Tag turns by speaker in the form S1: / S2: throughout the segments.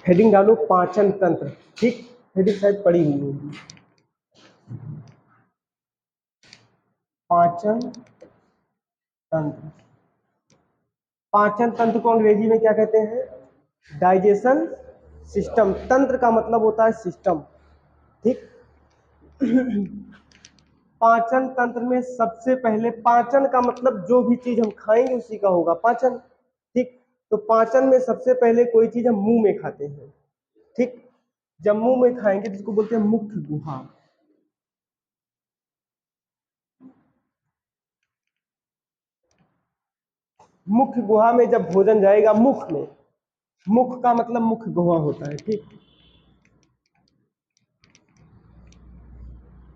S1: Heading डालो पाचन तंत्र। ठीक, हेडिंग शायद पड़ी हुई होगी। पाचन तंत्र। पाचन तंत्र को अंग्रेजी में क्या कहते हैं? Digestion system. तंत्र का मतलब होता है सिस्टम। ठीक। पाचन तंत्र में सबसे पहले, पाचन का मतलब जो भी चीज हम खाएंगे उसी का होगा पाचन। ठीक। तो पाचन में सबसे पहले कोई चीज हम मुंह में खाते हैं। ठीक। जब मुंह में खाएंगे जिसको बोलते हैं मुख्य गुहा। मुख्य गुहा में जब भोजन जाएगा मुख में, मुख का मतलब मुख्य गुहा होता है। ठीक।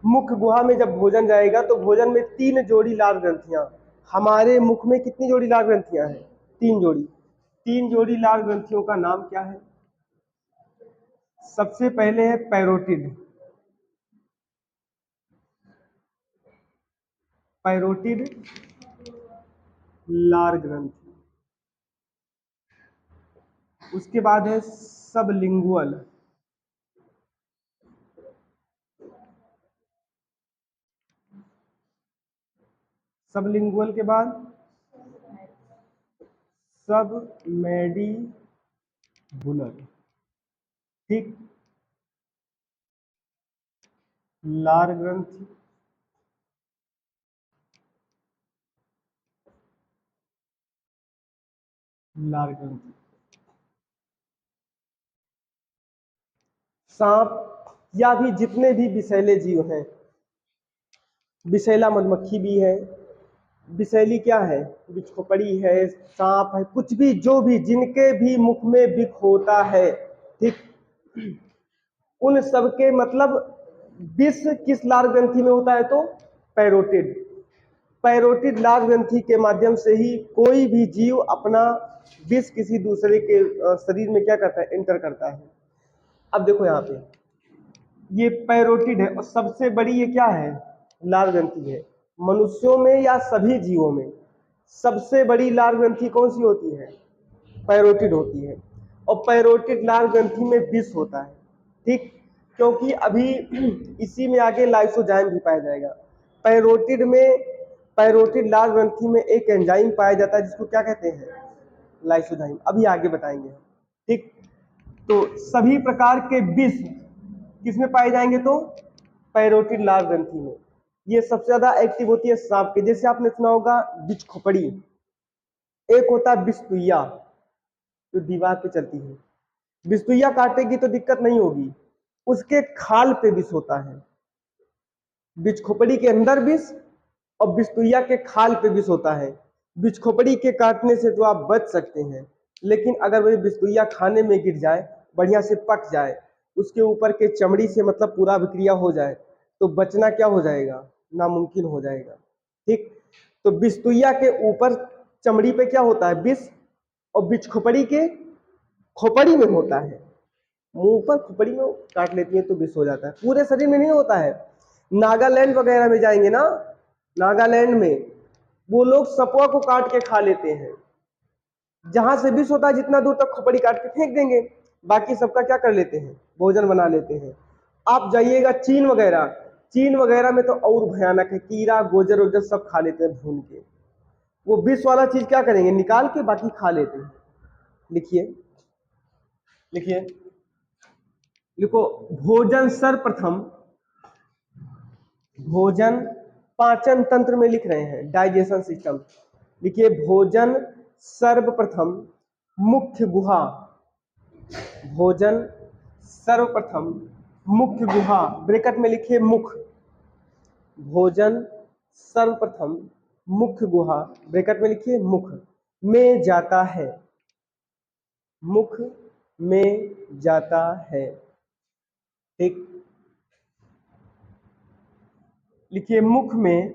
S1: मुख्य गुहा में जब भोजन जाएगा तो भोजन में 3 जोड़ी लाल ग्रंथियां, हमारे मुख में कितनी जोड़ी लाल ग्रंथियां हैं? 3 जोड़ी। 3 जोड़ी लाल ग्रंथियों का नाम क्या है? सबसे पहले है पैरोटिड। पैरोटिड लाल ग्रंथि। उसके बाद है सबलिंगुअल। सबलिंगुअल के बाद सब मैंडिबुलर। ठीक। लार ग्रंथि, लार ग्रंथि। सांप या भी जितने भी विषैले जीव हैं, विषैला मधुमक्खी भी है, विषैली क्या है, बिच्छोपड़ी है, सांप है, कुछ भी जो भी जिनके भी मुख में विष होता है, ठीक, उन सबके मतलब विष किस लार ग्रंथि में होता है? तो पैरोटिड। पैरोटिड लार ग्रंथि के माध्यम से ही कोई भी जीव अपना विष किसी दूसरे के शरीर में क्या करता है? एंटर करता है। अब देखो यहाँ पे ये पैरोटिड है और सबसे बड़ी ये क्या है? लाल ग्रंथि है। मनुष्यों में या सभी जीवों में सबसे बड़ी लाल ग्रंथि कौन सी होती है? पैरोटिड होती है। और पैरोटिड लाल ग्रंथि में विष होता है। ठीक। क्योंकि अभी इसी में आगे लाइसोजाइम भी पाया जाएगा। पैरोटिड में, पैरोटिड लाल ग्रंथि में एक एंजाइम पाया जाता है जिसको क्या कहते हैं? लाइसोजाइम। अभी आगे बताएंगे। ठीक। तो सभी प्रकार के विष किसमें पाए जाएंगे? तो पैरोटिड लाल ग्रंथि में। ये सबसे ज्यादा एक्टिव होती है सांप के। जैसे आपने सुना होगा बिच्छखोपड़ी, एक होता है बिस्तुइया जो दीवार पे चलती है। बिस्तुइया काटेगी तो दिक्कत नहीं होगी, उसके खाल पे विष होता है। बिच्छखोपड़ी के अंदर विष और बिस्तुइया के खाल पे विष होता है। बिच्छखोपड़ी के काटने से तो आप बच सकते हैं, लेकिन अगर वही बिस्तुइया खाने में गिर जाए, बढ़िया से पक जाए, उसके ऊपर के चमड़ी से मतलब पूरा विक्रिया हो जाए, तो बचना क्या हो जाएगा? नामुमकिन हो जाएगा। ठीक। तो बिस्तुइया के ऊपर चमड़ी पे क्या होता है? विष। और बिच्छखोपड़ी के खोपड़ी में होता है। मुंह पर खोपड़ी में काट लेती है तो विष हो जाता है, पूरे शरीर में नहीं होता है। नागालैंड वगैरह में जाएंगे ना, नागालैंड में वो लोग सपुआ को काट के खा लेते हैं। जहां से विष होता है जितना दूर तक खोपड़ी काट के फेंक देंगे, बाकी सबका क्या कर लेते हैं? भोजन बना लेते हैं। आप जाइएगा चीन वगैरह, चीन वगैरह में तो और भयानक है, कीड़ा गोजर वोजर सब खा लेते हैं भून के। वो विष वाला चीज क्या करेंगे? निकाल के बाकी खा लेते हैं। लिखिए, लिखिए, लिखो। भोजन सर्वप्रथम, भोजन पाचन तंत्र में लिख रहे हैं, डाइजेशन सिस्टम। लिखिए, भोजन सर्वप्रथम मुख्य गुहा, भोजन सर्वप्रथम मुख्य गुहा, ब्रैकेट में लिखिए मुख। भोजन सर्वप्रथम मुख्य गुहा, ब्रैकेट में लिखिए मुख में जाता है, मुख में जाता है। ठीक। लिखिए, मुख में,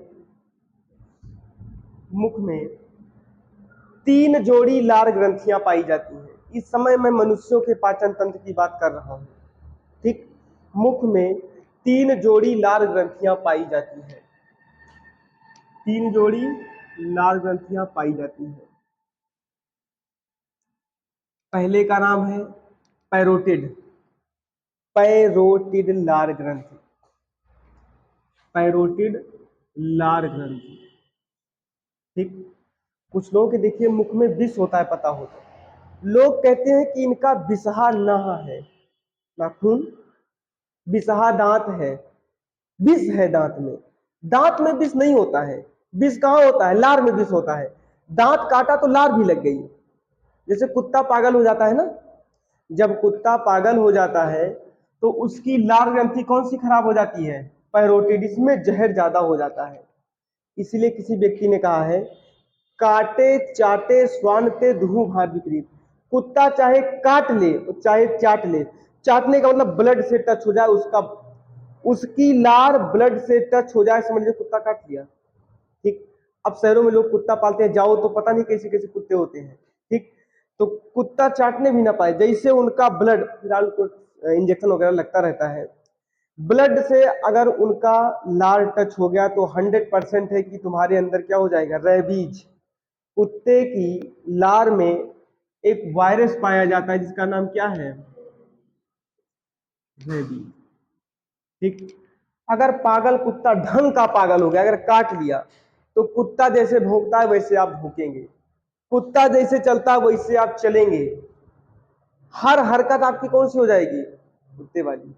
S1: मुख में 3 जोड़ी लार ग्रंथियां पाई जाती हैं। इस समय मैं मनुष्यों के पाचन तंत्र की बात कर रहा हूं। ठीक। मुख में 3 जोड़ी लार ग्रंथियां पाई जाती हैं। 3 जोड़ी लार ग्रंथियां पाई जाती हैं। पहले का नाम है पैरोटिड, पैरोटिड लार ग्रंथि, पैरोटिड लार ग्रंथि। ठीक, कुछ लोगों के देखिए मुख में विष होता है, पता हो तो लोग कहते हैं कि इनका बिसहा नाह है, नाखून, बिसहा दांत है, विष है दांत में। दांत में विष नहीं होता है, विष कहाँ होता है, लार में विष होता है। दांत काटा तो लार भी लग गई। जैसे कुत्ता पागल हो जाता है ना, जब कुत्ता पागल हो जाता है तो उसकी लार ग्रंथि कौन सी खराब हो जाती है, पैरोटिड, इसमें जहर ज्यादा हो जाता है। इसीलिए किसी व्यक्ति ने कहा है, काटे चाटे स्वानते दुहु भार विपरीत। कुत्ता चाहे काट ले चाहे चाट ले, चाटने का मतलब ब्लड से टच हो जाए, उसका उसकी लार ब्लड से टच हो जाए, समझ लीजिए कुत्ता काट लिया। ठीक, अब शहरों में लोग कुत्ता पालते हैं, जाओ तो पता नहीं कैसे कैसे कुत्ते होते हैं। ठीक, तो कुत्ता चाटने भी ना पाए, जैसे उनका ब्लड, फिलहाल इंजेक्शन वगैरह लगता रहता है, ब्लड से अगर उनका लार टच हो गया तो 100% है कि तुम्हारे अंदर क्या हो जाएगा, रेबीज। कुत्ते की लार में एक वायरस पाया जाता है जिसका नाम क्या है, रेबीज। ठीक, अगर पागल कुत्ता ढंग का पागल हो गया, अगर काट लिया तो कुत्ता जैसे भौंकता है वैसे आप भौंकेंगे, कुत्ता जैसे चलता है वैसे आप चलेंगे, हर हरकत आपकी कौन सी हो जाएगी, कुत्ते वाली।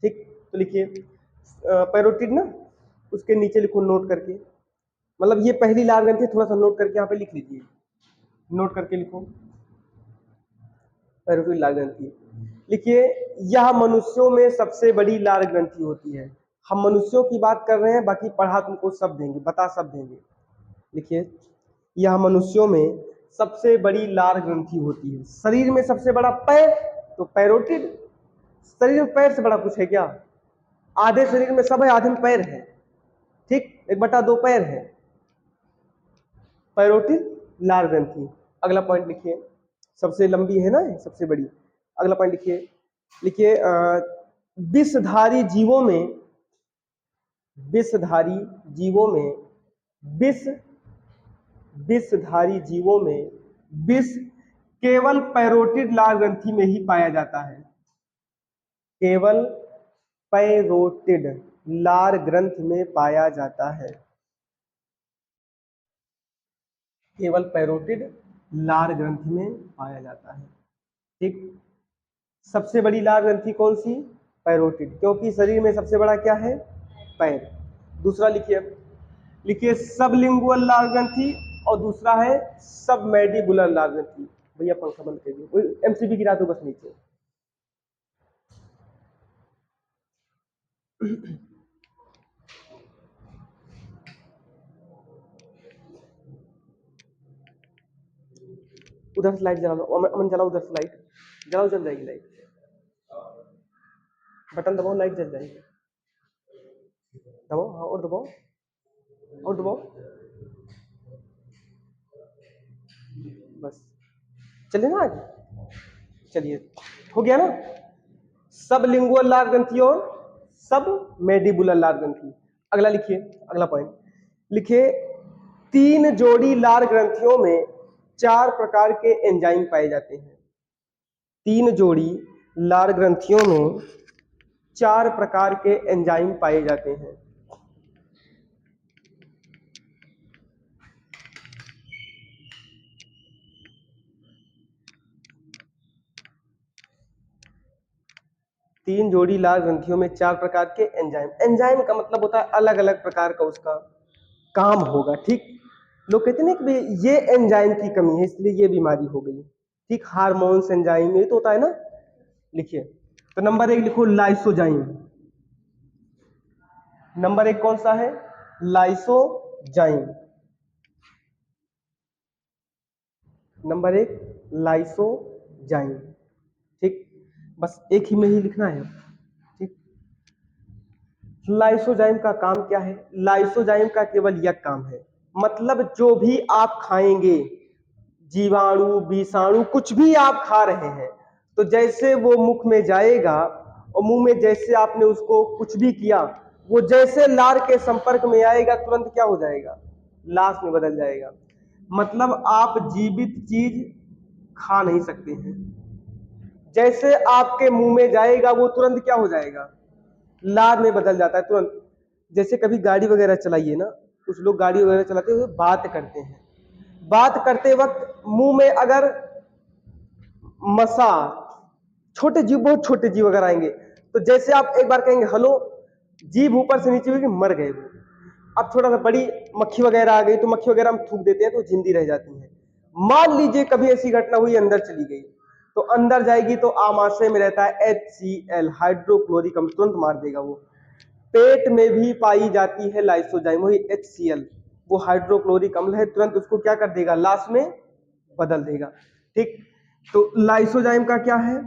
S1: ठीक, तो लिखिए पैरोटिड ना, उसके नीचे लिखो नोट करके, मतलब ये पहली लार ग्रंथि, थोड़ा सा नोट करके यहाँ पे लिख लीजिए, नोट करके लिखो पैरोटिड लार ग्रंथि। लिखिए, यह मनुष्यों में सबसे बड़ी लार ग्रंथि होती है। हम मनुष्यों की बात कर रहे हैं, बाकी पढ़ा तुमको सब देंगे, बता सब देंगे। लिखिए, यह मनुष्यों में सबसे बड़ी लार ग्रंथि होती है। शरीर में सबसे बड़ा पैर, तो पैरोटिड। शरीर में पैर से बड़ा कुछ है क्या, आधे शरीर में सब है, आधे में पैर है। ठीक, 1/2 पैर है, पैरोटिड लार ग्रंथि। अगला पॉइंट लिखिए, सबसे लंबी है ना, सबसे बड़ी। अगला पॉइंट लिखिए, लिखिए विषधारी जीवों में, विषधारी जीवों में विष, विषधारी जीवों में विष केवल पैरोटिड लार ग्रंथि में ही पाया जाता है, केवल पैरोटिड लार ग्रंथ में पाया जाता है, केवल पैरोटिड लार ग्रंथि में पाया जाता है। ठीक, सबसे बड़ी लार ग्रंथि कौन सी, पैरोटिड, क्योंकि शरीर में सबसे बड़ा क्या है, पैर। दूसरा लिखिए, लिखिए सबलिंगुअल लार ग्रंथि, और दूसरा है सबमैंडिबुलर लार ग्रंथि। भैया पंखा बंद करिए, एमसीबी गिरा दो बस नीचे। उधर से लाइट जला लो, अमन जलाओ, उधर से लाइट जलाओ, जल जाएगी लाइट, बटन दबाओ लाइट जल जाएगी, दबाओ, हाँ और दबाओ, और दबाओ, बस चलिए ना आगे, चलिए हो गया ना। सबलिंगुअल लार ग्रंथि और सब मैंडिबुलर लार ग्रंथि। अगला लिखिए, अगला पॉइंट लिखिए, 3 जोड़ी लार ग्रंथियों में 4 प्रकार के एंजाइम पाए जाते हैं। 3 जोड़ी लार ग्रंथियों में 4 प्रकार के एंजाइम पाए जाते हैं। तीन जोड़ी लार ग्रंथियों में 4 प्रकार के एंजाइम। एंजाइम का मतलब होता है अलग अलग प्रकार का उसका काम होगा। ठीक, लोग कहते हैं ना कि ये एंजाइम की कमी है इसलिए ये बीमारी हो गई। ठीक, हार्मोन्स एंजाइम ये तो होता है ना। लिखिए, तो नंबर 1 लिखो लाइसोजाइम। नंबर 1 कौन सा है, लाइसोजाइम। Number 1 lysozyme. ठीक, बस एक ही में ही लिखना है। ठीक, लाइसोजाइम का काम क्या है, लाइसोजाइम का केवल यह काम है, मतलब जो भी आप खाएंगे, जीवाणु विषाणु कुछ भी आप खा रहे हैं, तो जैसे वो मुख में जाएगा और मुंह में जैसे आपने उसको कुछ भी किया, वो जैसे लार के संपर्क में आएगा तुरंत क्या हो जाएगा, लाश में बदल जाएगा। मतलब आप जीवित चीज खा नहीं सकते हैं, जैसे आपके मुंह में जाएगा वो तुरंत क्या हो जाएगा, लार में बदल जाता है तुरंत। जैसे कभी गाड़ी वगैरह चलाइए ना, कुछ लोग गाड़ी वगैरह चलाते हुए बात करते हैं, बात करते वक्त मुंह में अगर मसा, छोटे जीव, बहुत छोटे जीव अगर आएंगे, तो जैसे आप एक बार कहेंगे हेलो, जीभ ऊपर से नीचे हुई मर गए वो। अब थोड़ा सा बड़ी मक्खी वगैरह आ गई तो मक्खी वगैरह हम थूक देते हैं तो जिंदी रह जाती है। मान लीजिए कभी ऐसी घटना हुई, अंदर चली गई, तो अंदर जाएगी तो आमाशय में रहता है HCl, हाइड्रोक्लोरिक अम्ल, तुरंत मार देगा वो। पेट में भी पाई जाती है लाइसोजाइम, वही HCl, वो हाइड्रोक्लोरिक अम्ल है, तुरंत उसको क्या कर देगा, लाश में बदल देगा। ठीक, तो लाइसोजाइम का क्या है,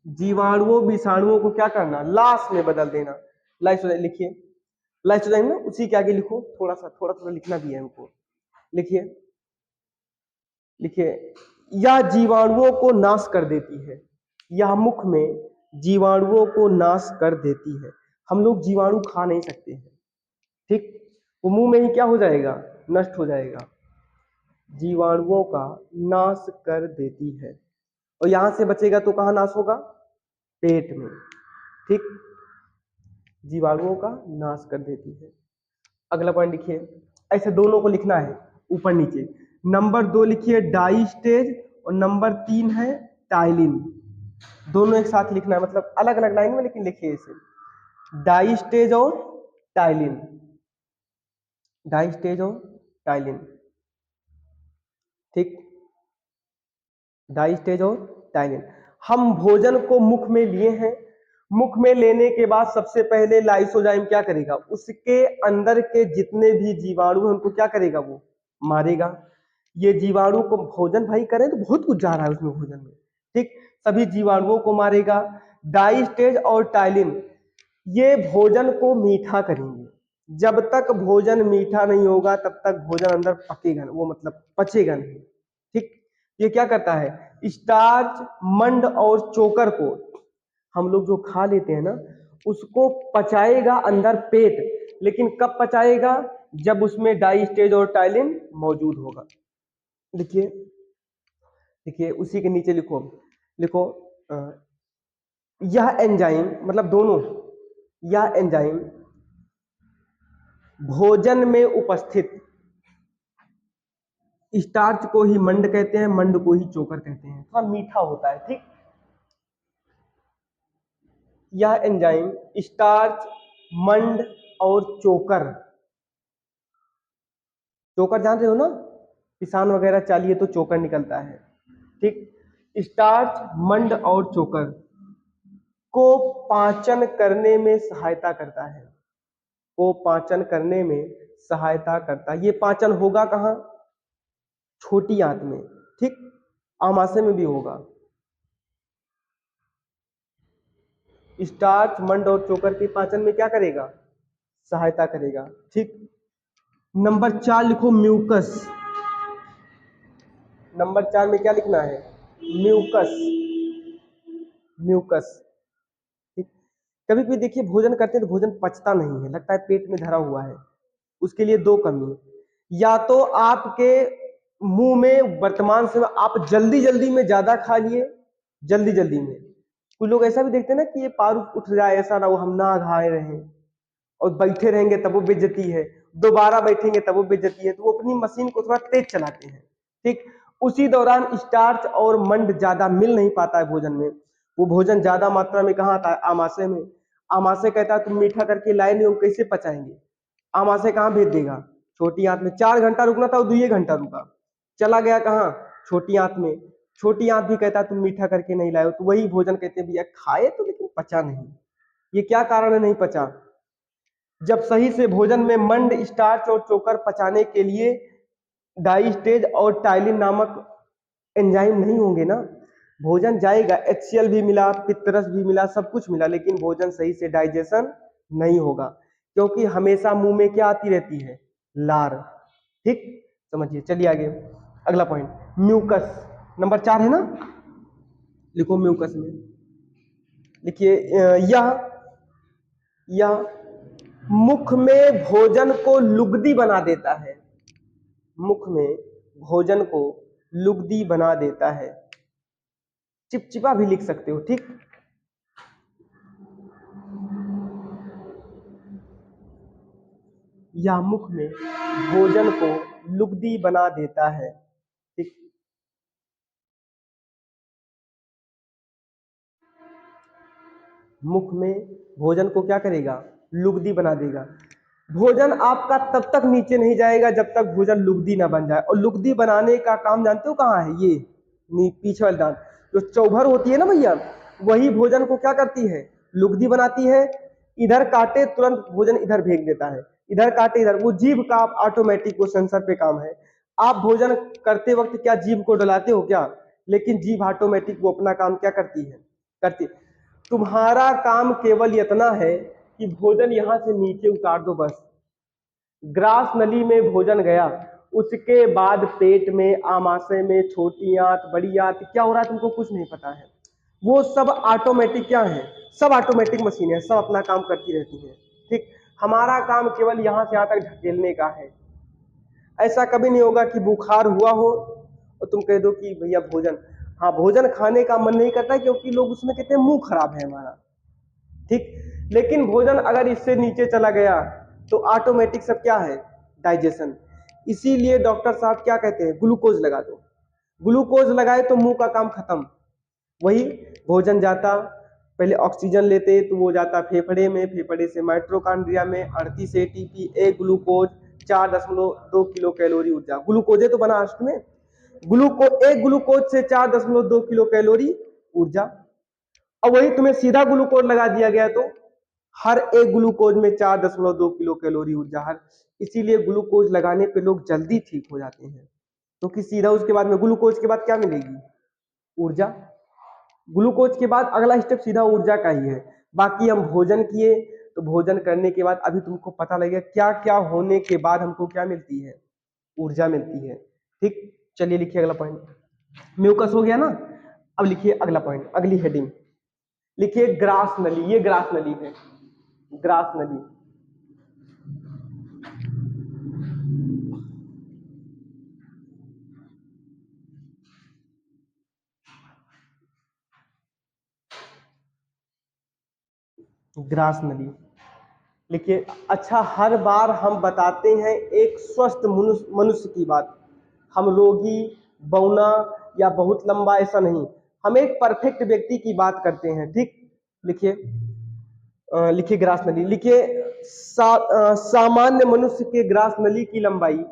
S1: जीवाणुओं विषाणुओं को क्या करना, लाश में बदल देना। लाइसोजाइम लिखिए, लाइसोजाइम ना उसी के आगे लिखो, थोड़ा थोड़ा लिखना भी है हमको। लिखिए, लिखिए, यह जीवाणुओं को नाश कर देती है, यह मुख में जीवाणुओं को नाश कर देती है। हम लोग जीवाणु खा नहीं सकते हैं, ठीक, वो मुंह में ही क्या हो जाएगा, नष्ट हो जाएगा। जीवाणुओं का नाश कर देती है, और यहां से बचेगा तो कहां नाश होगा, पेट में। ठीक, जीवाणुओं का नाश कर देती है। अगला पॉइंट लिखिए, ऐसे दोनों को लिखना है ऊपर नीचे। नंबर 2 लिखिए डाइस्टेज, और नंबर 3 है टाइलिन। दोनों एक साथ लिखना है, मतलब अलग अलग लाइन में, लेकिन लिखिए इसे, डाइस्टेज और टाइलिन, डाइस्टेज और टाइलिन। ठीक, डाइस्टेज और टाइलिन। हम भोजन को मुख में लिए हैं, मुख में लेने के बाद सबसे पहले लाइसोजाइम क्या करेगा, उसके अंदर के जितने भी जीवाणु हैं उनको क्या करेगा, वो मारेगा। ये जीवाणु को भोजन भाई करें तो बहुत कुछ जा रहा है उसमें भोजन में, ठीक, सभी जीवाणुओं को मारेगा। डाइस्टेज और टाइलिन ये भोजन को मीठा करेंगे। जब तक भोजन मीठा नहीं होगा तब तक भोजन अंदर पकेगा, वो मतलब पचेगा नहीं। ठीक, ये क्या करता है, स्टार्च, मंड और चोकर को हम लोग जो खा लेते हैं ना, उसको पचाएगा अंदर पेट, लेकिन कब पचाएगा, जब उसमें डाइस्टेज और टाइलिन मौजूद होगा। लिखिए, लिखिए, उसी के नीचे लिखो, लिखो यह एंजाइम, मतलब दोनों, यह एंजाइम भोजन में उपस्थित स्टार्च को ही मंड कहते हैं, मंड को ही चोकर कहते हैं, थोड़ा मीठा होता है। ठीक, यह एंजाइम स्टार्च, मंड और चोकर, चोकर जान रहे हो ना, पिसान वगैरह चालिए तो चोकर निकलता है। ठीक, स्टार्च, मंड और चोकर को पाचन करने में सहायता करता है, को पाचन करने में सहायता करता है। ये पाचन होगा कहां, छोटी आंत में, ठीक, आमाशय में भी होगा। स्टार्च, मंड और चोकर के पाचन में क्या करेगा, सहायता करेगा। ठीक, नंबर 4 लिखो म्यूकस, नंबर 4 में क्या लिखना है, म्यूकस, म्यूकस। ठीक, कभी कभी देखिए भोजन करते हैं तो भोजन पचता नहीं है, लगता है पेट में धरा हुआ है। उसके लिए दो कमी है, या तो आपके मुंह में वर्तमान समय आप जल्दी जल्दी में ज्यादा खा लिए, जल्दी जल्दी में, कुछ लोग ऐसा भी देखते हैं ना कि ये पार उठ जाए, ऐसा ना वो हम ना खाए रहे, और बैठे रहेंगे तब वो बेइज्जती है, दोबारा बैठेंगे तब वो बेइज्जती है, तो वो अपनी मशीन को थोड़ा तेज चलाते हैं। ठीक, उसी दौरान स्टार्च और मंड ज्यादा मिल नहीं पाता है भोजन में, वो भोजन ज्यादा मात्रा में कहाँ आता है, आमाशय में। आमाशय कहता है तुम मीठा करके लाए नहीं हो, कैसे पचाएंगे, आमाशय कहाँ भेज देगा, छोटी आंत में। 4 घंटा रुकना था वो 2 घंटा रुका, चला गया कहाँ, छोटी आंत में। छोटी आंत भी कहता है तुम मीठा करके नहीं लाए हो, तो वही भोजन कहते हैं भैया खाए तो लेकिन पचा नहीं। ये क्या कारण है नहीं पचा, जब सही से भोजन में मंड, स्टार्च और चोकर पचाने के लिए डाइस्टेज और टाइलिन नामक एंजाइम नहीं होंगे ना, भोजन जाएगा, HCl भी मिला, पित्तरस भी मिला, सब कुछ मिला, लेकिन भोजन सही से डाइजेशन नहीं होगा, क्योंकि हमेशा मुंह में क्या आती रहती है, लार। ठीक, समझिए, चलिए आगे। अगला पॉइंट म्यूकस, नंबर 4 है ना, लिखो म्यूकस में, लिखिए यह मुख में भोजन को लुगदी बना देता है, मुख में भोजन को लुगदी बना देता है। चिपचिपा भी लिख सकते हो, ठीक। या मुख में भोजन को लुगदी बना देता है, ठीक। मुख में भोजन को क्या करेगा, लुगदी बना देगा। भोजन आपका तब तक नीचे नहीं जाएगा जब तक भोजन लुगदी ना बन जाए। और लुगदी बनाने का काम जानते हो कहाँ है, ये पीछे वाली दांत जो चौभर होती है ना भैया, वही भोजन को क्या करती है, लुगदी बनाती है। इधर काटे तुरंत भोजन इधर फेंक देता है, इधर काटे इधर। वो जीभ का ऑटोमेटिक वो सेंसर पे काम है। आप भोजन करते वक्त क्या जीभ को डलाते हो क्या, लेकिन जीभ ऑटोमेटिक वो अपना काम क्या करती है, करती। तुम्हारा काम केवल इतना है कि भोजन यहां से नीचे उतार दो बस। ग्रास नली में भोजन गया, उसके बाद पेट में, आमाशय में, छोटी आंत, बड़ी आंत, क्या हो रहा है तुमको कुछ नहीं पता है। वो सब ऑटोमेटिक क्या है, सब ऑटोमेटिक मशीन है, सब अपना काम करती रहती है, ठीक। हमारा काम केवल यहां से यहां तक ढकेलने का है। ऐसा कभी नहीं होगा कि बुखार हुआ हो और तुम कह दो कि भैया भोजन, हाँ भोजन खाने का मन नहीं करता क्योंकि लोग उसमें कहते हैं मुंह खराब है हमारा, ठीक। लेकिन भोजन अगर इससे नीचे चला गया तो ऑटोमेटिक सब क्या है, डाइजेशन। इसीलिए डॉक्टर साहब क्या कहते हैं, ग्लूकोज लगा दो। ग्लूकोज लगाए तो मुंह का काम खत्म। वही भोजन जाता, पहले ऑक्सीजन लेते तो वो जाता फेफड़े में, फेफड़े से माइट्रोकांड्रिया में, 38 एटीपी, एक ग्लूकोज, 4.2 किलो कैलोरी ऊर्जा। ग्लूकोजे तो बना अष्ट में। एक ग्लूकोज से 4.2 किलो कैलोरी ऊर्जा। और वही तुम्हें सीधा ग्लूकोज लगा दिया गया तो हर एक ग्लूकोज में 4.2 किलो कैलोरी ऊर्जा हर। इसीलिए ग्लूकोज लगाने पे लोग जल्दी ठीक हो जाते हैं, क्योंकि तो सीधा उसके बाद में ग्लूकोज के बाद क्या मिलेगी, ऊर्जा। ग्लूकोज के बाद अगला स्टेप सीधा ऊर्जा का ही है। बाकी हम भोजन किए तो भोजन करने के बाद अभी तुमको पता लगेगा क्या क्या होने के बाद हमको क्या मिलती है, ऊर्जा मिलती है, ठीक। चलिए लिखिए अगला पॉइंट। म्यूकस हो गया ना। अब लिखिए अगला पॉइंट, अगली हेडिंग लिखिए ग्रास नली। ये ग्रास नली है, ग्रास नली। ग्रास नली लिखिए। अच्छा, हर बार हम बताते हैं एक स्वस्थ मनुष्य मनुष्य की बात। हम रोगी, बौना या बहुत लंबा ऐसा नहीं, हम एक परफेक्ट व्यक्ति की बात करते हैं, ठीक। लिखिए लिखिए ग्रास नली लिखिए। सामान्य मनुष्य के ग्रास नली की लंबाई,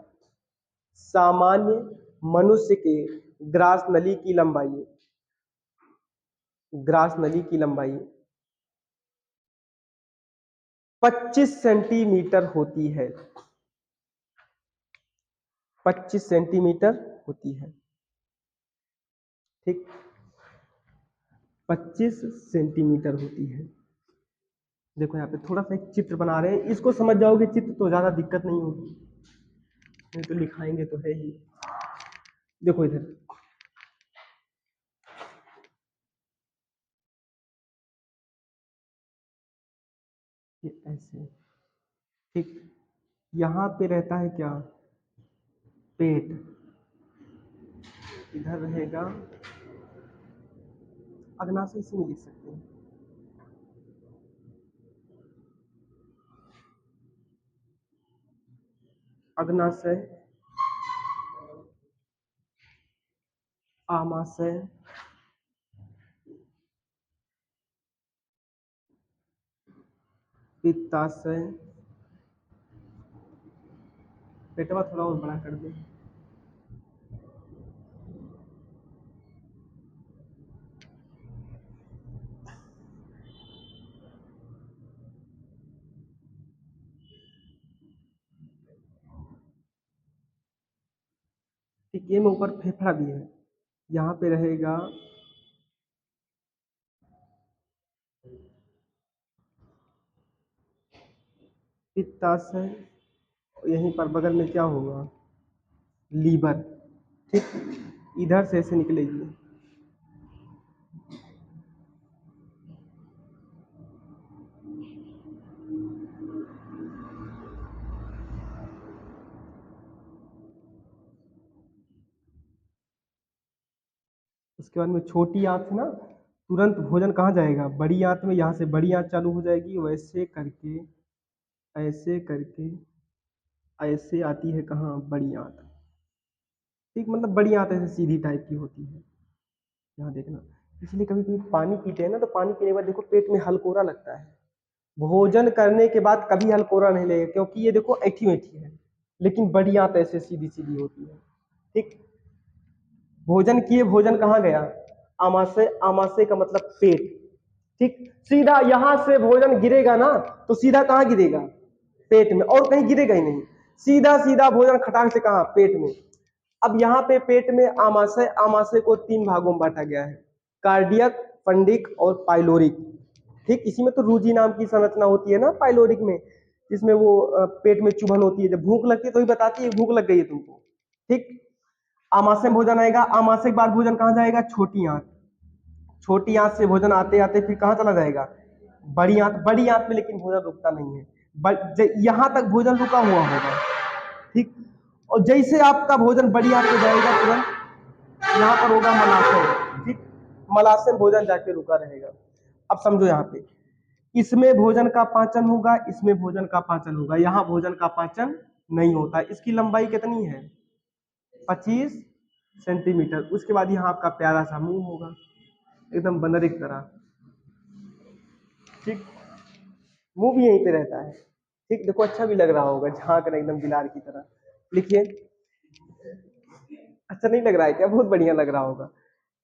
S1: सामान्य मनुष्य के ग्रास नली की लंबाई, ग्रास नली की लंबाई 25 सेंटीमीटर होती है, 25 सेंटीमीटर होती है, ठीक। 25 सेंटीमीटर होती है। देखो यहाँ पे थोड़ा सा एक चित्र बना रहे हैं, इसको समझ जाओगे चित्र तो ज्यादा दिक्कत नहीं होगी, नहीं तो लिखाएंगे तो है ही। देखो इधर, ये ऐसे, ठीक। यहाँ पे रहता है क्या, पेट। इधर रहेगा अग्नाशय, इसी में लिख सकते हैं। अग्नाशय, आमाशय, पित्ताशय। पेटवा थोड़ा और बड़ा कर दे। ठीक, ये में ऊपर फेफड़ा भी है। यहाँ पे रहेगा पित्ताशय, यहीं पर बगल में क्या होगा, लीवर, ठीक। इधर से ऐसे निकलेगी। उसके बाद में छोटी आंत से ना तुरंत भोजन कहाँ जाएगा, बड़ी आंत में, यहाँ से बड़ी आंत चालू हो जाएगी, वैसे करके ऐसे करके ऐसे आती है कहाँ, बड़ी आंत। ठीक, मतलब बड़ी आंत ऐसे सीधी टाइप की होती है, यहाँ देखना। इसलिए कभी कभी पानी पीते हैं ना, तो पानी पीने के बाद देखो पेट में हलकोरा लगता है। भोजन करने के बाद कभी हलकोरा नहीं लगेगा, क्योंकि ये देखो ऐठी ऐठी है, लेकिन बड़ी आंत ऐसे सीधी सीधी होती है। ठीक, भोजन किए, भोजन कहाँ गया, आमाशय, आमाशय का मतलब पेट। ठीक, सीधा यहां से भोजन गिरेगा ना, तो सीधा कहाँ गिरेगा, पेट में, और कहीं गिरेगा ही नहीं। सीधा सीधा भोजन खटाक से कहाँ, पेट में। अब यहाँ पे पेट में आमाशय, आमाशय को 3 भागों में बांटा गया है, कार्डियक, फंडिक और पाइलोरिक। ठीक, इसी में तो रूजी नाम की संरचना होती है ना पाइलोरिक में, जिसमें वो पेट में चुभन होती है, जब भूख लगती है तो ही बताती है भूख लग गई है तुमको। ठीक, आमाशय में भोजन आएगा, आमाशय के बाद भोजन कहाँ जाएगा, छोटी आंत, छोटी आंत से भोजन आते आते फिर कहाँ चला जाएगा, बड़ी आंत, बड़ी आंत में लेकिन भोजन रुकता नहीं है, यहां तक भोजन रुका हुआ होगा। ठीक, और जैसे आपका भोजन बड़ी आंत में जाएगा, तुरंत यहाँ पर होगा मलाशय। ठीक, मलाशय में भोजन जाके रुका रहेगा। अब समझो यहाँ पे, इसमें भोजन का पाचन होगा, इसमें भोजन का पाचन होगा, यहाँ भोजन का पाचन नहीं होता। इसकी लंबाई कितनी है, 25 सेंटीमीटर। उसके बाद यहाँ आपका प्यारा सा मुंह होगा, एकदम बंदर की तरह। ठीक, मुंह भी यहीं पे रहता है। ठीक, देखो अच्छा भी लग रहा होगा, झांक रहे एकदम बिलार की तरह। लिखिए, अच्छा नहीं लग रहा है क्या, बहुत बढ़िया लग रहा होगा।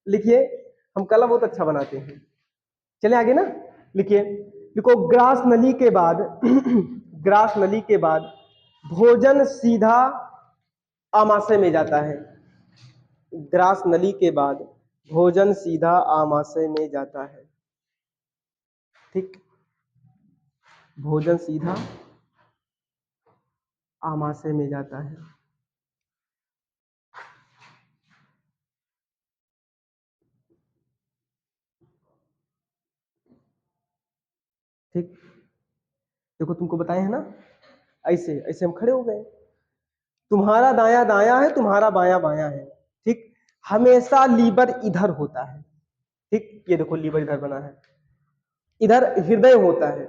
S1: लिखिए, हम कला बहुत अच्छा बनाते हैं। चले आगे ना, लिखिए, देखो ग्रास नली के बाद ग्रास नली के बाद भोजन सीधा आमाशय में जाता है। ग्रास नली के बाद भोजन सीधा आमाशय में जाता है। ठीक, भोजन सीधा आमाशय में जाता है। ठीक, देखो तुमको बताए हैं ना, ऐसे ऐसे हम खड़े हो गए, तुम्हारा दाया दाया है, तुम्हारा बाया बाया है। ठीक, हमेशा लीवर इधर होता है। ठीक, ये देखो लीवर इधर बना है, इधर हृदय होता है,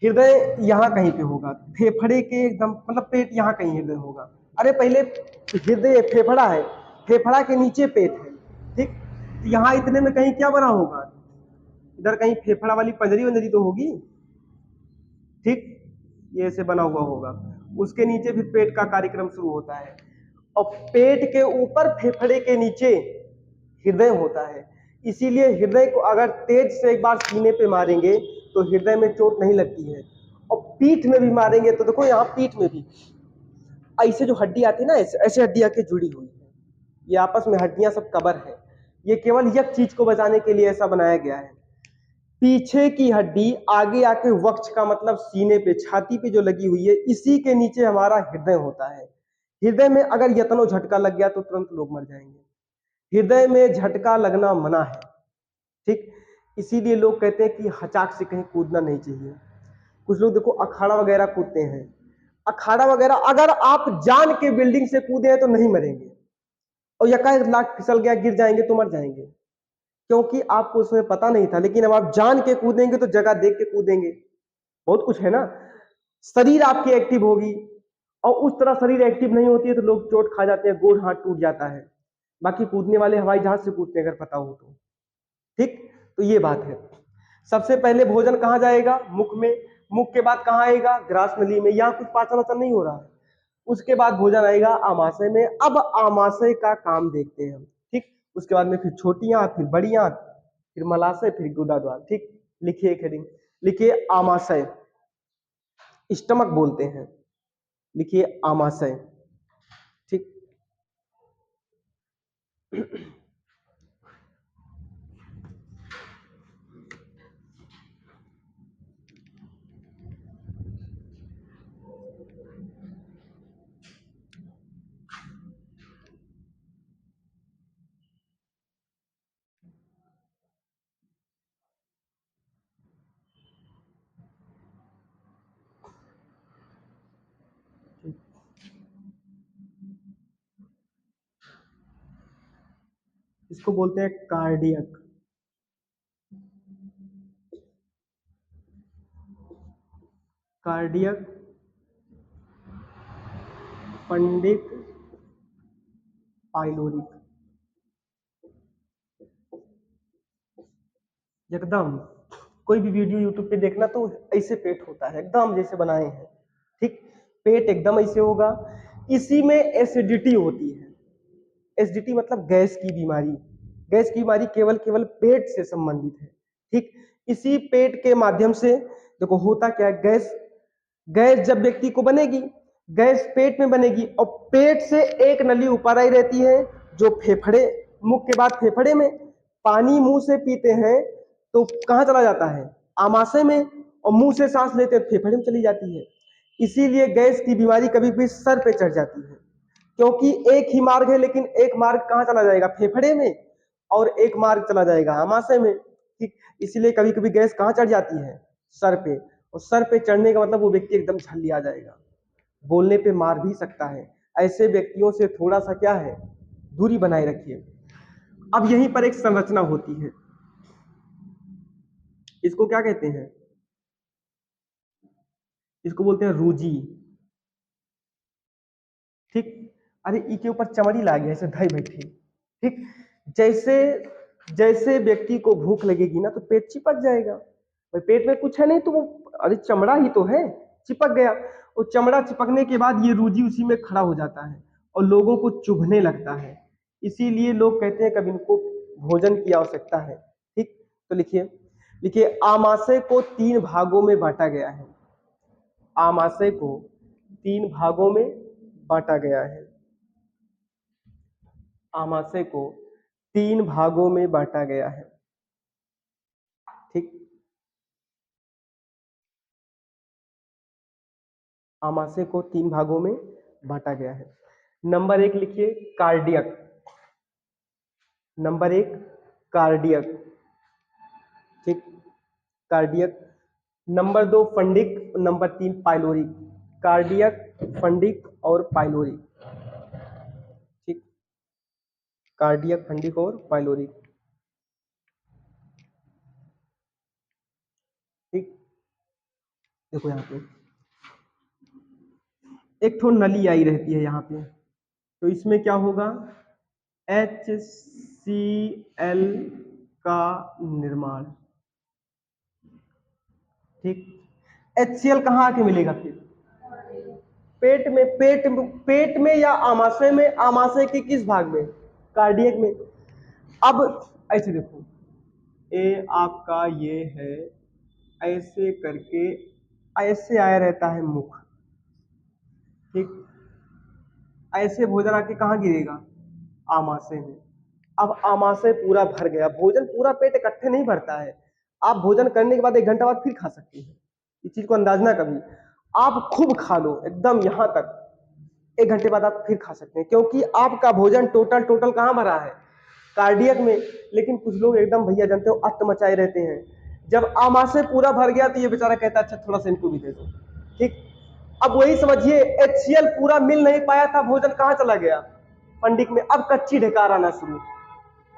S1: हृदय यहाँ कहीं पे होगा, फेफड़े के एकदम, मतलब पेट यहाँ कहीं हृदय होगा। अरे पहले हृदय फेफड़ा है, फेफड़ा के नीचे पेट है। ठीक, यहाँ इतने में कहीं क्या बना होगा, इधर कहीं फेफड़ा वाली पंजरी वंजरी तो होगी। ठीक, ये ऐसे बना हुआ होगा, उसके नीचे फिर पेट का कार्यक्रम शुरू होता है, और पेट के ऊपर फेफड़े के नीचे हृदय होता है। इसीलिए हृदय को अगर तेज से एक बार सीने पे मारेंगे तो हृदय में चोट नहीं लगती है, और पीठ में भी मारेंगे तो देखो यहाँ पीठ में भी ऐसे जो हड्डी आती है ना, ऐसे ऐसे हड्डी आके जुड़ी हुई है, ये आपस में हड्डियां सब कबर है। ये केवल एक चीज को बचाने के लिए ऐसा बनाया गया है। पीछे की हड्डी आगे आके वक्ष का मतलब सीने पे, छाती पे जो लगी हुई है, इसी के नीचे हमारा हृदय होता है। हृदय में अगर यतनो झटका लग गया तो तुरंत लोग मर जाएंगे। हृदय में झटका लगना मना है। ठीक, इसीलिए लोग कहते हैं कि हचाक से कहीं कूदना नहीं चाहिए। कुछ लोग देखो अखाड़ा वगैरह कूदते हैं, अखाड़ा वगैरह अगर आप जान के बिल्डिंग से कूदे हैं तो नहीं मरेंगे, और यकाएक लाख फिसल गया, गिर जाएंगे तो मर जाएंगे, क्योंकि आपको उसमें पता नहीं था। लेकिन अब आप जान के कूदेंगे तो जगह देख के कूदेंगे, बहुत कुछ है ना, शरीर आपकी एक्टिव होगी, और उस तरह शरीर एक्टिव नहीं होती है तो लोग चोट खा जाते हैं, गोड़ हाथ टूट जाता है। बाकी कूदने वाले हवाई जहाज से कूदते हैं, अगर पता हो तो। ठीक, तो ये बात है। सबसे पहले भोजन कहाँ जाएगा, मुख में, मुख के बाद कहाँ आएगा, ग्रास नली में, यहाँ कुछ पाचन वाचन नहीं हो रहा है। उसके बाद भोजन आएगा आमाशय में। अब आमाशय का काम देखते हैं हम। ठीक, उसके बाद में फिर छोटी आंत, फिर बड़ी आंत, फिर मलाशय, फिर गुदा द्वार। ठीक, लिखिए एक हेडिंग, लिखिए आमाशय, स्टमक बोलते हैं, लिखिए आमाशय। ठीक, इसको बोलते हैं कार्डियक। Cardiac, fundic, pyloric. एकदम कोई भी वीडियो यूट्यूब पे देखना तो ऐसे पेट होता है, एकदम जैसे बनाए हैं। ठीक, पेट एकदम ऐसे होगा। इसी में एसिडिटी होती है। एसिडिटी मतलब गैस की बीमारी। गैस की बीमारी केवल केवल पेट से संबंधित है। ठीक, इसी पेट के माध्यम से देखो होता क्या है, गैस गैस जब व्यक्ति को बनेगी, गैस पेट में बनेगी और पेट से एक नली ऊपर आई रहती है जो फेफड़े, मुख के बाद फेफड़े में। पानी मुंह से पीते हैं तो कहाँ चला जाता है, आमाशय में, और मुंह से सांस लेते हैं फेफड़े में चली जाती है। इसीलिए गैस की बीमारी कभी भी सर पे चढ़ जाती है, क्योंकि एक ही मार्ग है, लेकिन एक मार्ग कहाँ चला जाएगा, फेफड़े में, और एक मार्ग चला जाएगा आमाशय में। ठीक, इसलिए कभी कभी गैस कहाँ चढ़ जाती है, सर पे। और सर पे चढ़ने का मतलब वो व्यक्ति एकदम झल्ली आ जाएगा, बोलने पे मार भी सकता है। ऐसे व्यक्तियों से थोड़ा सा क्या है, दूरी बनाए रखिए। अब यहीं पर एक संरचना होती है, इसको क्या कहते हैं, इसको बोलते हैं रूजी। ठीक, अरे ई के ऊपर चमड़ी ला गया ऐसे धई बैठी। ठीक, जैसे जैसे व्यक्ति को भूख लगेगी ना तो पेट चिपक जाएगा। भाई पेट में कुछ है नहीं तो वो, अरे चमड़ा ही तो है, चिपक गया। और चमड़ा चिपकने के बाद ये रूजी उसी में खड़ा हो जाता है और लोगों को चुभने लगता है। इसीलिए लोग कहते हैं कभी इनको भोजन की आवश्यकता है। ठीक, तो लिखिए, लिखिए आमाशय को तीन भागों में बांटा गया है। आमाशय को तीन भागों में बांटा गया है। आमाशय को तीन भागों में बांटा गया है। ठीक, आमाशय को तीन भागों में बांटा गया है। नंबर एक लिखिए कार्डियक। नंबर एक कार्डियक। ठीक, कार्डियक। नंबर दो फंडिक, नंबर तीन पाइलोरिक। कार्डियक, फंडिक और पाइलोरिक। ठीक, कार्डियक, फंडिक और पाइलोरिक। ठीक, देखो यहाँ पे एक ठो नली आई रहती है यहाँ पे, तो इसमें क्या होगा, HCl का निर्माण। ठीक, HCl कहाँ आके मिलेगा फिर, पेट में। पेट में या आमाशय में, आमाशय के किस भाग में, कार्डियक में। अब ऐसे देखो, ए आपका ये है, ऐसे करके ऐसे आया रहता है मुख। ठीक, ऐसे भोजन आके कहाँ गिरेगा, आमाशय में। अब आमाशय पूरा भर गया, भोजन पूरा पेट इकट्ठे नहीं भरता है। आप भोजन करने के बाद एक घंटा बाद फिर खा सकते हैं, इस चीज को अंदाजना कभी। आप खूब खा लो एकदम यहां तक, एक घंटे बाद आप फिर खा सकते हैं, क्योंकि आपका भोजन टोटल टोटल कहाँ भरा है, कार्डियक में। लेकिन कुछ लोग एकदम भैया जानते हो अत्त मचाए रहते हैं, जब आमाशय पूरा भर गया तो ये बेचारा कहता है अच्छा थोड़ा सा इनको भी दे दो। ठीक, अब वही समझिए, HCl पूरा मिल नहीं पाया था, भोजन कहाँ चला गया, पंडित में। अब कच्ची ढकार आना शुरू,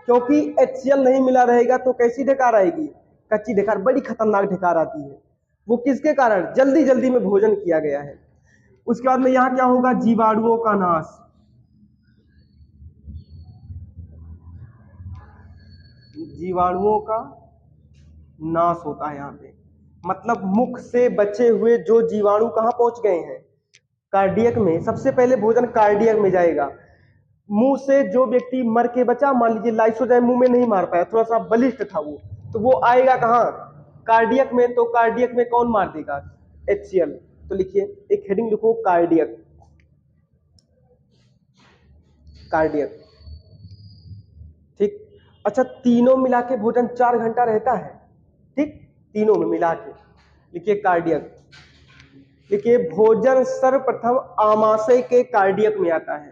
S1: क्योंकि HCl नहीं मिला रहेगा तो कैसी ढकार आएगी, कच्ची ढकार, बड़ी खतरनाक ढकार आती है। वो किसके कारण, जल्दी जल्दी में भोजन किया गया है। उसके बाद में यहाँ क्या होगा, जीवाणुओं का नाश। जीवाणुओं का नाश होता है यहाँ पे, मतलब मुख से बचे हुए जो जीवाणु कहाँ पहुंच गए हैं, कार्डियक में। सबसे पहले भोजन कार्डियक में जाएगा। मुंह से जो व्यक्ति मर के बचा, मान लीजिए लाइसोजाइम मुंह में नहीं मार पाया, थोड़ा सा बलिष्ठ था वो, तो वो आएगा कहाँ, कार्डियक में। तो कार्डियक में कौन मार देगा, HCl। तो लिखिए, एक हेडिंग लिखो कार्डियक। कार्डियक। ठीक, अच्छा तीनों मिला के भोजन 4 घंटा रहता है। ठीक, तीनों में मिला के लिखिए कार्डियक। देखिए भोजन सर्वप्रथम आमाशय के कार्डियक में आता है।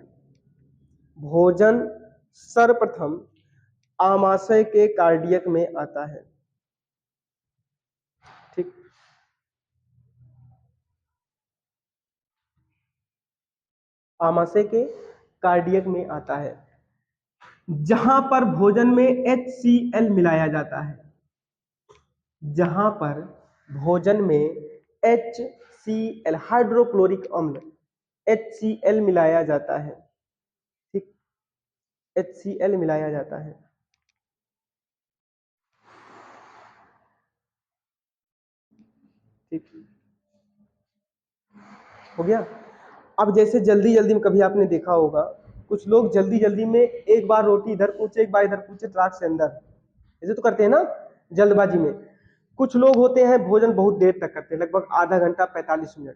S1: भोजन सर्वप्रथम आमाशय के कार्डियक में आता है। ठीक, आमाशय के कार्डियक में आता है। जहां पर भोजन में HCl मिलाया जाता है, जहां पर भोजन में HCl हाइड्रोक्लोरिक अम्ल HCl मिलाया जाता है, ठीक, HCl मिलाया जाता है। ठीक, हो गया। अब जैसे जल्दी जल्दी में कभी आपने देखा होगा, कुछ लोग जल्दी जल्दी में एक बार रोटी इधर पूछे एक बार इधर पूछे ट्राक से अंदर, ऐसे तो करते हैं ना जल्दबाजी में। कुछ लोग होते हैं भोजन बहुत देर तक करते हैं, लगभग आधा घंटा 45 मिनट।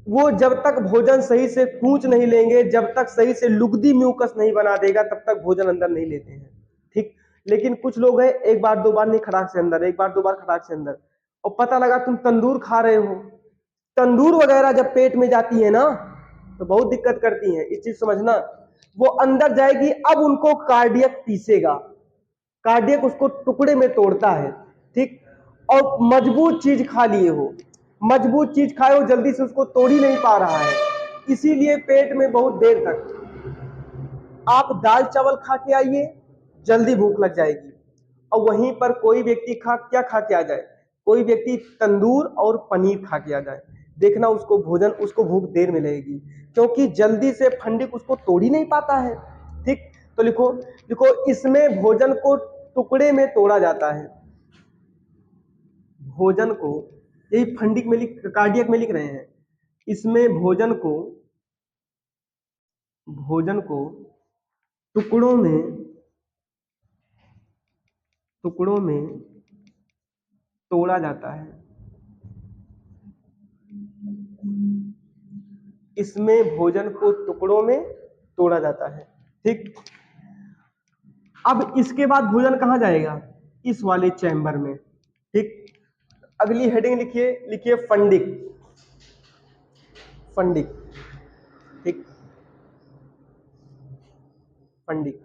S1: वो जब तक भोजन सही से पूंछ नहीं लेंगे, जब तक सही से लुगदी म्यूकस नहीं बना देगा, तब तक भोजन अंदर नहीं लेते हैं, ठीक। लेकिन कुछ लोग हैं एक बार दो बार नहीं, खटाक से अंदर, एक बार दो बार खटाक से अंदर। और पता लगा तुम तंदूर खा रहे हो, तंदूर वगैरह जब पेट में जाती है ना तो बहुत दिक्कत करती है, इस चीज समझना। वो अंदर जाएगी, अब उनको कार्डियक पीसेगा, कार्डियक उसको टुकड़े में तोड़ता है, ठीक। और मजबूत चीज खा लिए हो, मजबूत चीज खाए हो, जल्दी से उसको तोड़ ही नहीं पा रहा है, इसीलिए पेट में बहुत देर तक। आप दाल चावल खा के आइए, जल्दी भूख लग जाएगी। और वहीं पर कोई व्यक्ति क्या खा के आ जाए, कोई व्यक्ति तंदूर और पनीर खा के आ जाए, देखना उसको भोजन, उसको भूख देर में लगेगी, क्योंकि जल्दी से फंडिक उसको तोड़ ही नहीं पाता है, ठीक। तो लिखो, लिखो इसमें भोजन को टुकड़े में तोड़ा जाता है, भोजन को, यही फंडिक में लिख, कार्डियक में लिख रहे हैं, इसमें भोजन को टुकड़ों में, टुकड़ों में तोड़ा जाता है, इसमें भोजन को टुकड़ों में तोड़ा जाता है, ठीक। अब इसके बाद भोजन कहां जाएगा, इस वाले चैम्बर में, ठीक। अगली हेडिंग लिखिए, लिखिए फंडिक, फंडिक, ठीक, फंडिक।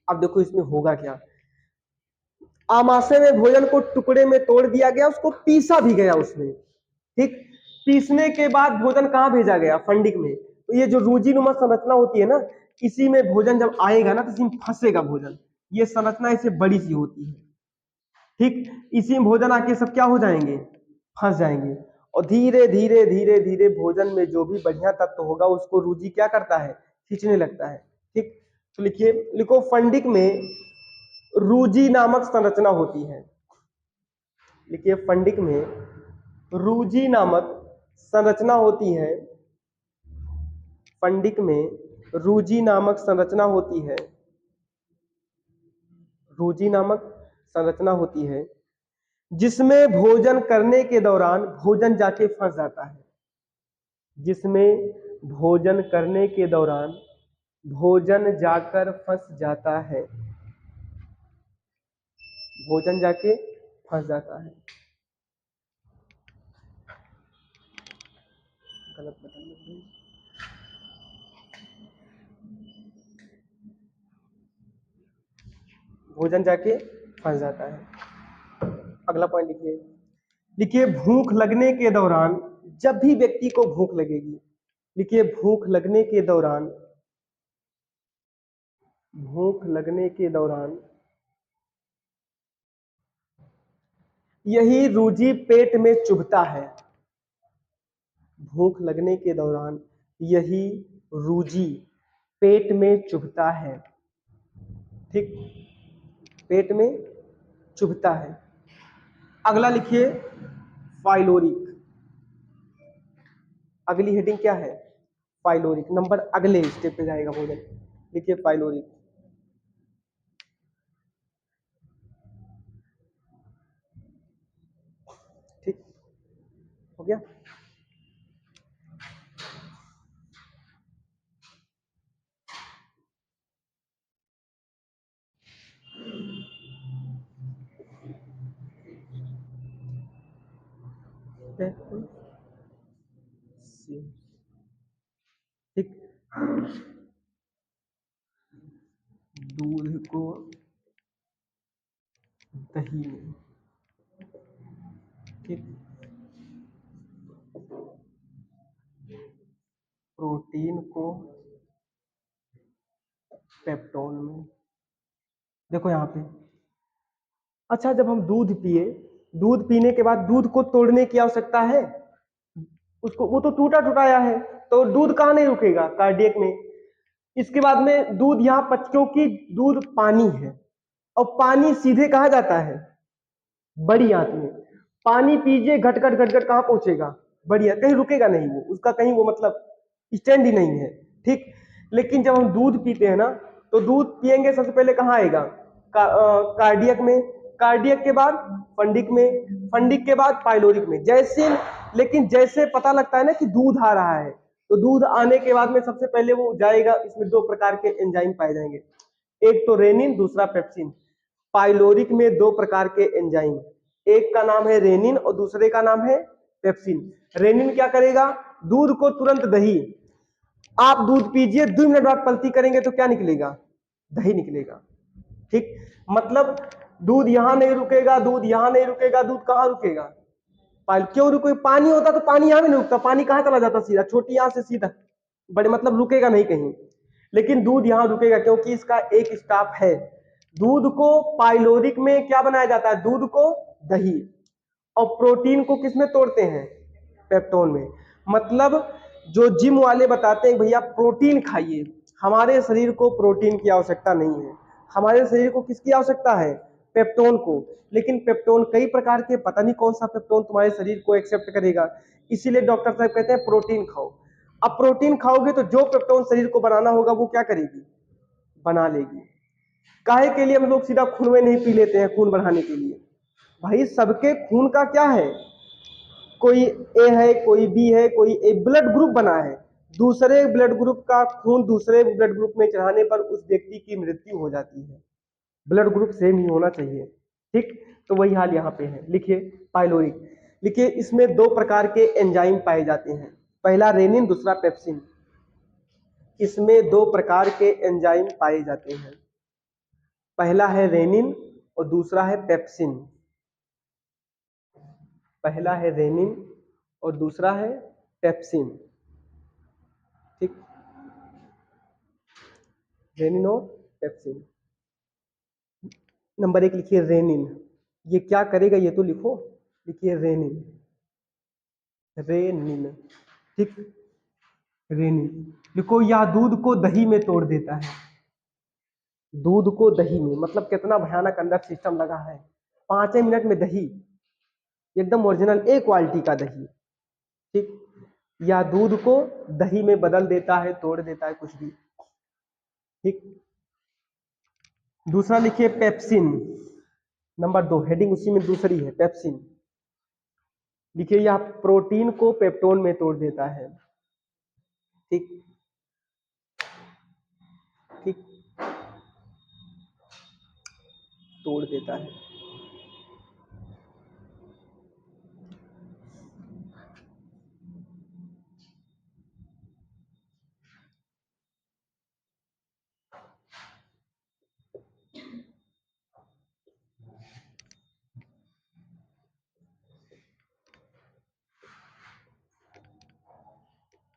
S1: अब देखो इसमें होगा क्या, आमाशय में भोजन को टुकड़े में तोड़ दिया गया, उसको पीसा भी गया उसमें, ठीक। पीसने के बाद भोजन कहां भेजा गया, फंडिक में। तो ये जो रूजीनुमा संरचना होती है ना, इसी में भोजन जब आएगा ना तो इसी में फंसेगा भोजन, ये संरचना इसे बड़ी सी होती है, ठीक। इसी में भोजन आके सब क्या हो जाएंगे, फंस जाएंगे। और धीरे धीरे धीरे धीरे भोजन में जो भी बढ़िया तत्व होगा उसको रूजी क्या करता है, खींचने लगता है, ठीक। तो लिखिए, लिखो फंडिक में रूजी नामक संरचना होती है, लिखिए फंडिक में रूजी नामक संरचना होती है, फंडिक में रूजी नामक संरचना होती है, रूजी नामक संरचना होती है, जिसमें भोजन करने के दौरान भोजन जाके फंस जाता है, जिसमें भोजन करने के दौरान भोजन जाकर फंस जाता है, भोजन जाके फंस जाता है। गलत बटन में please। भोजन जाके फंस जाता है। अगला पॉइंट लिखिए, लिखिए भूख लगने के दौरान, जब भी व्यक्ति को भूख लगेगी, लिखिए भूख लगने के दौरान, भूख लगने के दौरान यही रूजी पेट में चुभता है, भूख लगने के दौरान यही रूजी पेट में चुभता है, ठीक, पेट में चुभता है। अगला लिखिए फाइलोरिक, अगली हेडिंग क्या है, फाइलोरिक, नंबर अगले स्टेप पे जाएगा भोजन, लिखिए फाइलोरिक, ठीक, हो गया। ठीक, दूध को दही में, ठीक, प्रोटीन को पेप्टोन में। देखो यहाँ पे, अच्छा जब हम दूध पिए, दूध पीने के बाद दूध को तोड़ने की आवश्यकता है, उसको वो तो टूटा टूटाया है, तो दूध कहाँ नहीं रुकेगा, कार्डियक में। इसके बाद में दूध यहाँ क्योंकि दूध पानी है, और पानी सीधे कहाँ जाता है, बड़ी आंत में। पानी पीजिए घट घट घट घट कहाँ पहुंचेगा, बड़ी आंत, कहीं रुकेगा नहीं वो, उसका कहीं वो मतलब स्टैंड ही नहीं है, ठीक। लेकिन जब हम दूध पीते हैं ना, तो दूध पिएंगे सबसे पहले कहाँ आएगा, कार्डियक में, कार्डियक के बाद फंडिक में, फंडिक के बाद पाइलोरिक में। जैसे लेकिन जैसे पता लगता है ना कि दूध आ रहा है, तो दूध आने के बाद में सबसे पहले वो जाएगा, इसमें दो प्रकार के एंजाइम पाए जाएंगे, एक तो रेनिन, दूसरा पेप्सिन। पाइलोरिक में दो प्रकार के एंजाइम, एक का नाम है रेनिन और दूसरे का नाम है पेप्सिन। रेनिन क्या करेगा, दूध को तुरंत दही, आप दूध पीजिए 2 मिनट बाद पलटी करेंगे तो क्या निकलेगा, दही निकलेगा, ठीक। मतलब दूध यहां नहीं रुकेगा, दूध यहां नहीं रुकेगा, दूध कहां रुकेगा, क्यों रुके, पानी होता तो पानी यहां भी नहीं रुकता, पानी कहां चला जाता, सीधा छोटी यहां से सीधा, बड़े मतलब रुकेगा नहीं कहीं। लेकिन दूध यहां रुकेगा क्योंकि इसका एक स्टाफ है। दूध को पाइलोरिक में क्या बनाया जाता है, दूध को दही, और प्रोटीन को किसमें तोड़ते हैं, पेप्टोन में। मतलब जो जिम वाले बताते हैं भैया प्रोटीन खाइए, हमारे शरीर को प्रोटीन की आवश्यकता नहीं है, हमारे शरीर को किसकी आवश्यकता है, पेप्टोन को। लेकिन पेप्टोन कई प्रकार के, पता नहीं कौन सा पेप्टोन तुम्हारे शरीर को एक्सेप्ट करेगा, इसीलिए डॉक्टर साहब कहते हैं प्रोटीन खाओ। अब प्रोटीन खाओगे तो जो पेप्टोन शरीर को बनाना होगा वो क्या करेगी, बना लेगी। काहे के लिए हम लोग सीधा खून में नहीं पी लेते हैं, खून बढ़ाने के लिए, भाई सबके खून का क्या है, कोई ए है, कोई बी है, कोई ए, ब्लड ग्रुप बना है, दूसरे ब्लड ग्रुप का खून दूसरे ब्लड ग्रुप में चढ़ाने पर उस व्यक्ति की मृत्यु हो जाती है। ब्लड ग्रुप सेम ही होना चाहिए, ठीक। तो वही हाल यहाँ पे है। लिखिए पाइलोरिक, लिखिए इसमें दो प्रकार के एंजाइम पाए जाते हैं, पहला रेनिन, दूसरा पेप्सिन। इसमें दो प्रकार के एंजाइम पाए जाते हैं, पहला है रेनिन और दूसरा है पेप्सिन। पहला है रेनिन और दूसरा है पेप्सिन, ठीक, रेनिन और पेप्सिन। नंबर 1 लिखिए रेनिन, ये क्या करेगा ये तो लिखो, लिखिए रेनिन, रेनिन, ठीक, रेनिन लिखो। या दूध को दही में तोड़ देता है, दूध को दही में, मतलब कितना भयानक अंदर सिस्टम लगा है, 5 मिनट में दही, एकदम ओरिजिनल ए क्वालिटी का दही, ठीक। या दूध को दही में बदल देता है, तोड़ देता है, कुछ भी, ठीक। दूसरा लिखिए पेप्सिन, नंबर 2 हेडिंग उसी में दूसरी है, पेप्सिन। लिखिए यह प्रोटीन को पेप्टोन में तोड़ देता है, ठीक, ठीक, तोड़ देता है।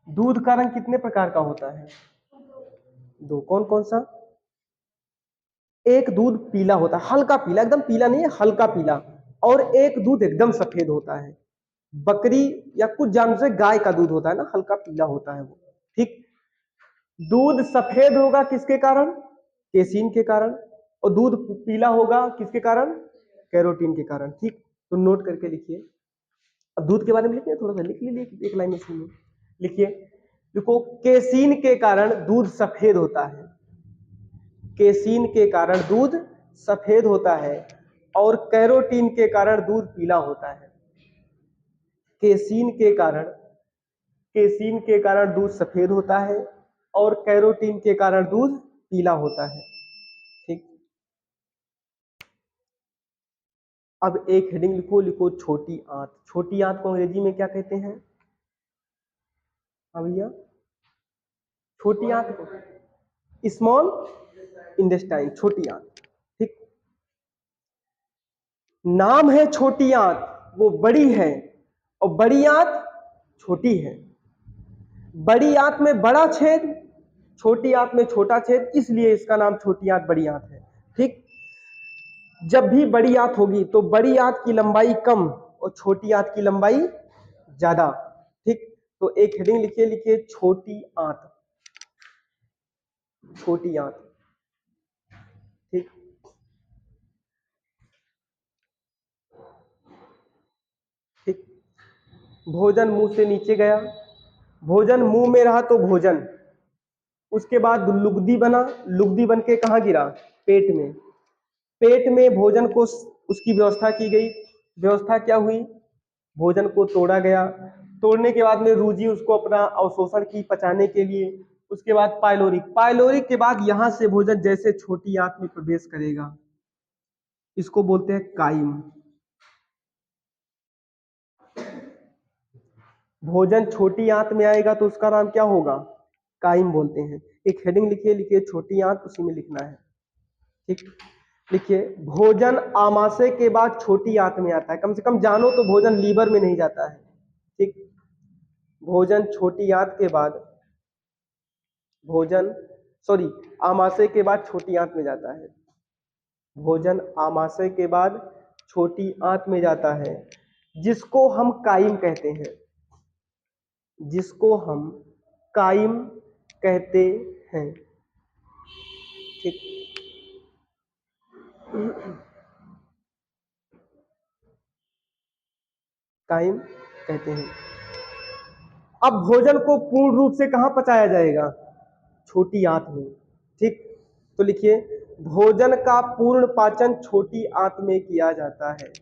S1: दूध का रंग कितने प्रकार का होता है, दो, कौन कौन सा, एक दूध पीला होता है, हल्का पीला, एकदम पीला नहीं है, हल्का पीला, और एक दूध एकदम सफेद होता है, बकरी या कुछ जानवर से गाय का दूध होता है ना, हल्का पीला होता है वो, ठीक। दूध सफेद होगा किसके कारण, केसीन के कारण, और दूध पीला होगा किसके कारण, कैरोटीन के कारण, ठीक। तो नोट करके लिखिए। अब दूध के बारे में लिखिए, थोड़ा सा लिख लीजिए एक लाइन में सुनिए, लिखिए। देखो केसीन के कारण दूध सफेद होता है, केसीन के कारण दूध सफेद होता है, और कैरोटीन के कारण दूध पीला होता है। केसीन के कारण, केसीन के कारण दूध सफेद होता है, और कैरोटीन के कारण दूध पीला होता है, ठीक। अब एक हेडिंग लिखो, लिखो छोटी आंत। छोटी आंत को अंग्रेजी में क्या कहते हैं, हाँ भैया, छोटी आंत को स्मॉल इंटेस्टाइन, छोटी आंत, ठीक। नाम है छोटी आंत, वो बड़ी है, और बड़ी आंत छोटी है। बड़ी आंत में बड़ा छेद, छोटी आंत में छोटा छेद, इसलिए इसका नाम छोटी आंत बड़ी आंत है। ठीक, जब भी बड़ी आंत होगी तो बड़ी आंत की लंबाई कम और छोटी आंत की लंबाई ज्यादा। ठीक, तो एक हेडिंग लिखिए, लिखिए छोटी आंत, छोटी आंत। ठीक, ठीक, भोजन मुंह से नीचे गया, भोजन मुंह में रहा तो भोजन, उसके बाद लुगदी बना, लुगदी बन के कहाँ गिरा, पेट में, पेट में भोजन को उसकी व्यवस्था की गई, व्यवस्था क्या हुई, भोजन को तोड़ा गया, तोड़ने के बाद में रूजी उसको अपना अवशोषण की पचाने के लिए, उसके बाद पाइलोरिक, पाइलोरिक के बाद यहां से भोजन जैसे छोटी आंत में प्रवेश करेगा, इसको बोलते हैं काइम। भोजन छोटी आंत में आएगा तो उसका नाम क्या होगा, काइम बोलते हैं। एक हेडिंग लिखिए, लिखिए छोटी आंत, उसी में लिखना है। ठीक, लिखिए भोजन आमाशय के बाद छोटी आंत में आता है, कम से कम जानो तो भोजन लीवर में नहीं जाता है। ठीक, भोजन छोटी आंत के बाद, भोजन सॉरी आमाशय के बाद छोटी आंत में जाता है, भोजन आमाशय के बाद छोटी आंत में जाता है, जिसको हम काइम कहते हैं, जिसको हम काइम कहते हैं। ठीक, काइम कहते हैं। अब भोजन को पूर्ण रूप से कहां पचाया जाएगा, छोटी आंत में। ठीक, तो लिखिए भोजन का पूर्ण पाचन छोटी आंत में किया जाता है।